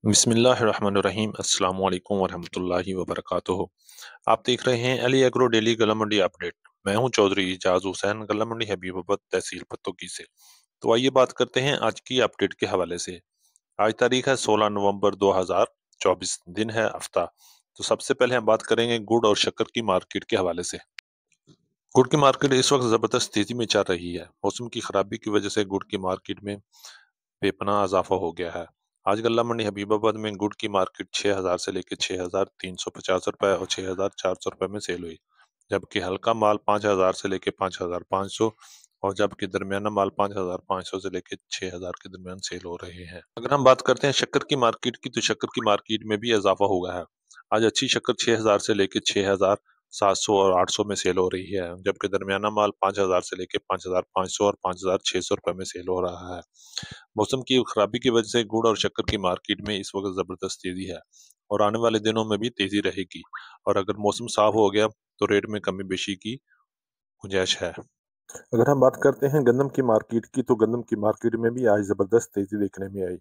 बिस्मिल्लाहिर्रहमानिर्रहीम। अस्सलाम वालेकुम वरहमतुल्लाहि वबरकातुहू। आप देख रहे हैं अली एग्रो डेली गला मंडी अपडेट। मैं हूं चौधरी इजाज हुसैन, गला मंडी हबीबाबाद, तहसील पत्तोकी से। तो आइए बात करते हैं आज की अपडेट के हवाले से। आज तारीख है 16 नवंबर 2024, दिन है हफ्ता। तो सबसे पहले हम बात करेंगे गुड़ और शक्कर की मार्केट के हवाले से। गुड़ की मार्केट इस वक्त जबरदस्त तेजी में चल रही है। मौसम की खराबी की वजह से गुड़ की मार्केट में बेपनाह इजाफा हो गया है। आज गल्ला मंडी हबीबाबाद में गुड़ की मार्केट 6,000 से लेकर 6,350 रुपए और 6,400 रुपए में सेल हुई, जबकि हल्का माल 5,000 से लेकर 5,500 और जबकि दरमियाना माल 5,500 से लेकर 6,000 के दरमियान सेल हो रहे हैं। अगर हम बात करते हैं शक्कर की मार्केट की, तो शक्कर की मार्केट में भी इजाफा हुआ है। आज अच्छी शक्कर 6,000 से लेकर 6,700 और 800 में सेल हो रही है, जबकि दरमियाना माल 5,000 से लेकर 5,500 और 5,600 रुपए में सेल हो रहा है। मौसम की खराबी की वजह से गुड़ और शक्कर की मार्केट में इस वक्त जबरदस्त तेजी है और आने वाले दिनों में भी तेजी रहेगी। और अगर मौसम साफ हो गया तो रेट में कमी बेशी की गुंजाइश है। अगर हम बात करते हैं गंदम की मार्केट की, तो गंदम की मार्केट में भी आज जबरदस्त तेजी देखने में आई।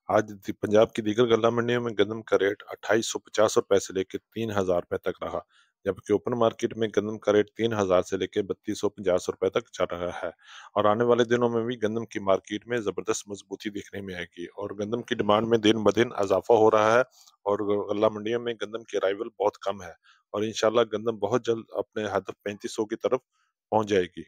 आज पंजाब की दीगर गल्ला मंडियों में गंदम का रेट 2,850 रुपए से लेकर 3,000 रुपए तक रहा, जबकि ओपन मार्केट में गंदम का रेट 3,000 से लेकर 3,250 रुपए तक चल रहा है। और आने वाले दिनों में भी गंदम की मार्केट में जबरदस्त मजबूती देखने में आएगी और गंदम की डिमांड में दिन ब दिन इजाफा हो रहा है और गल्ला मंडियों में गंदम की अराइवल बहुत कम है और इंशाल्लाह गंदम बहुत जल्द अपने हदफ 3500 की तरफ पहुंच जाएगी।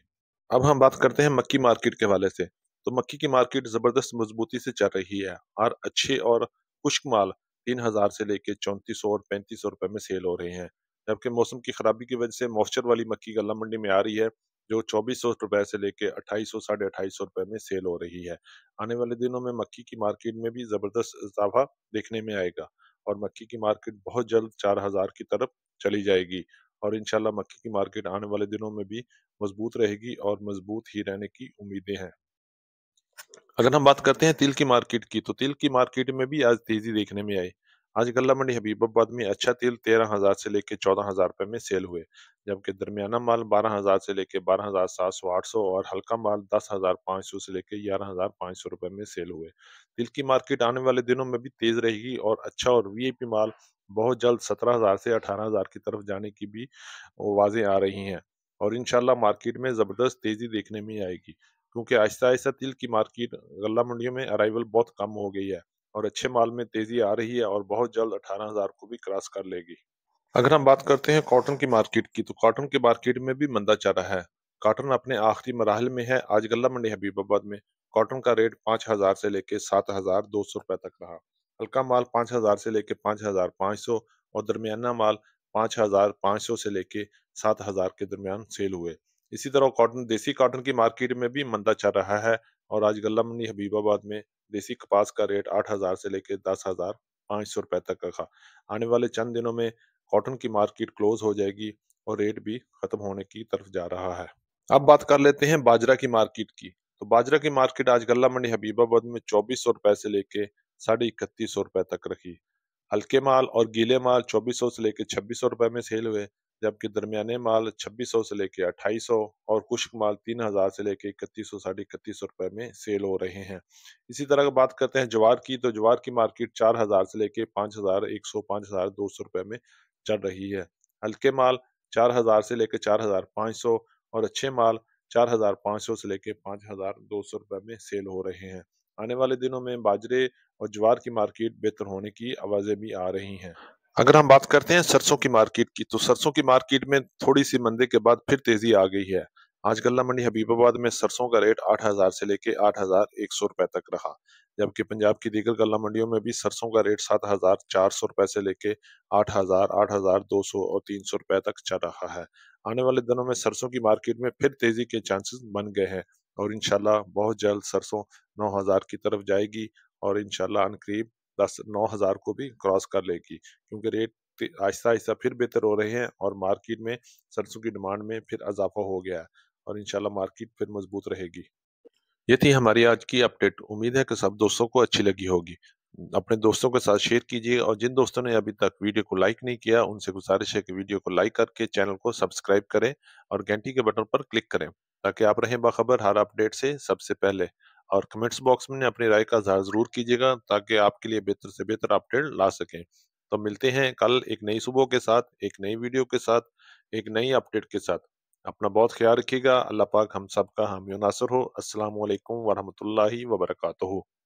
अब हम बात करते हैं मक्की मार्केट के हवाले से। तो मक्की की मार्केट जबरदस्त मजबूती से चल रही है और अच्छे और खुश्क माल 3,000 से लेके 3,400 और 3,500 रुपए में सेल हो रहे हैं, जबकि मौसम की खराबी की वजह से मॉइस्चर वाली मक्की गल्ला मंडी में आ रही है, जो 2,400 रुपए से लेके 2,800 साढ़े 2,800 रुपए में सेल हो रही है। आने वाले दिनों में मक्की की मार्केट में भी जबरदस्त इजाफा देखने में आएगा और मक्की की मार्केट बहुत जल्द 4,000 की तरफ चली जाएगी और इंशाल्लाह मक्की की मार्केट आने वाले दिनों में भी मजबूत रहेगी और मजबूत ही रहने की उम्मीदें हैं। अगर हम बात करते हैं तिल की मार्केट की, तो तिल की मार्केट में भी आज तेजी देखने में आई। आज गल्ला मंडी हबीबाबाद में अच्छा तिल 13,000 से लेके 14,000 रुपए में सेल हुए, जबकि दरमियाना माल 12,000 से लेके 12,700 800 और हल्का माल 10,500 से लेके 11,500 रुपए में सेल हुए। तिल की मार्केट आने वाले दिनों में भी तेज रहेगी और अच्छा और वीआईपी माल बहुत जल्द 17,000 से 18,000 की तरफ जाने की भी आवाजें आ रही हैं और इंशाल्लाह मार्केट में जबरदस्त तेजी देखने में आएगी, क्योंकि आहिस्ता आहिस्ता तिल की मार्केट गल्ला मंडियों में अराइवल बहुत कम हो गई है और अच्छे माल में तेजी आ रही है और बहुत जल्द 18,000 को भी क्रॉस कर लेगी। अगर हम बात करते हैं कॉटन की मार्केट की, तो कॉटन की मार्केट में भी मंदा चल रहा है। कॉटन अपने आखिरी मराहल में है। आज गल्ला मंडी हबीबाबाद में कॉटन का रेट 5,000 से लेके 7,200 रुपए तक रहा। हल्का माल 5,000 से लेके 5,500 और दरमियाना माल 5,500 से लेके 7,000 के दरमियान सेल हुए। इसी तरह कॉटन देसी कॉटन की मार्केट में भी मंदा चल रहा है और आज गल्ला मंडी हबीबाबाद में देसी कपास का रेट 8,000 से लेके 10,500 रुपए तक रखा। आने वाले चंद दिनों में कॉटन की मार्केट क्लोज हो जाएगी और रेट भी खत्म होने की तरफ जा रहा है। अब बात कर लेते हैं बाजरा की मार्केट की। तो बाजरा की मार्केट आज गल्ला मंडी हबीबाबाद में 2,400 रुपए से लेके 3,3100 रुपए तक रखी। हल्के माल और गीले माल 2,400 से लेके 2,600 रुपए में सेल हुए, जबकि दरमियाने माल 2,600 से लेके 2,800 और खुश्क माल 3,000 से लेके 3,100 साढ़े 3,100 रुपए में सेल हो रहे हैं। इसी तरह की बात करते हैं ज्वार की, तो ज्वार की मार्केट 4,000 से लेके 5,100 5,200 रुपए में चल रही है। हल्के माल 4,000 से लेके 4,500 और अच्छे माल 4,500 से लेके 5,200 रुपए में सेल हो रहे हैं। आने वाले दिनों में बाजरे और ज्वार की मार्केट बेहतर होने की आवाजें भी आ रही हैं। अगर हम बात करते हैं सरसों की मार्केट की, तो सरसों की मार्केट में थोड़ी सी मंदी के बाद फिर तेजी आ गई है। आज गल्ला मंडी हबीबाबाद में सरसों का रेट 8,000 से लेके 8,100 रुपए तक रहा, जबकि पंजाब की दीगर गल्ला मंडियों में भी सरसों का रेट 7,400 रुपए से लेके 8,000 8,200 और 300 रुपए तक चल रहा है। आने वाले दिनों में सरसों की मार्केट में फिर तेजी के चांसेस बन गए हैं और इंशाल्लाह बहुत जल्द सरसों 9,000 की तरफ जाएगी और इंशाल्लाह अनकरीब 9,000 को भी क्रॉस कर लेगी, क्योंकि रेट आहिस्ता आहिस्ता फिर बेहतर हो रहे हैं और मार्केट में सरसों की डिमांड में फिर इजाफा हो गया है और इंशाल्लाह मार्केट फिर मजबूत रहेगी। ये थी हमारी आज की अपडेट। उम्मीद है कि सब दोस्तों को अच्छी लगी होगी। अपने दोस्तों के साथ शेयर कीजिए और जिन दोस्तों ने अभी तक वीडियो को लाइक नहीं किया, उनसे गुजारिश है कि वीडियो को लाइक करके चैनल को सब्सक्राइब करें और घंटी के बटन पर क्लिक करें, ताकि आप रहें बाखबर हर अपडेट से सबसे पहले। اور کمنٹس باکس میں اپنی رائے کا اظہار ضرور کیجیے گا تاکہ آپ کے لیے بہتر سے بہتر اپڈیٹ لا سکیں۔ تو ملتے ہیں کل ایک نئی صبح کے ساتھ، ایک نئی ویڈیو کے ساتھ، ایک نئی اپڈیٹ کے ساتھ۔ اپنا بہت خیال رکھیے گا۔ اللہ پاک ہم سب کا حامی و ناصر ہو۔ السلام علیکم ورحمۃ اللہ وبرکاتہ۔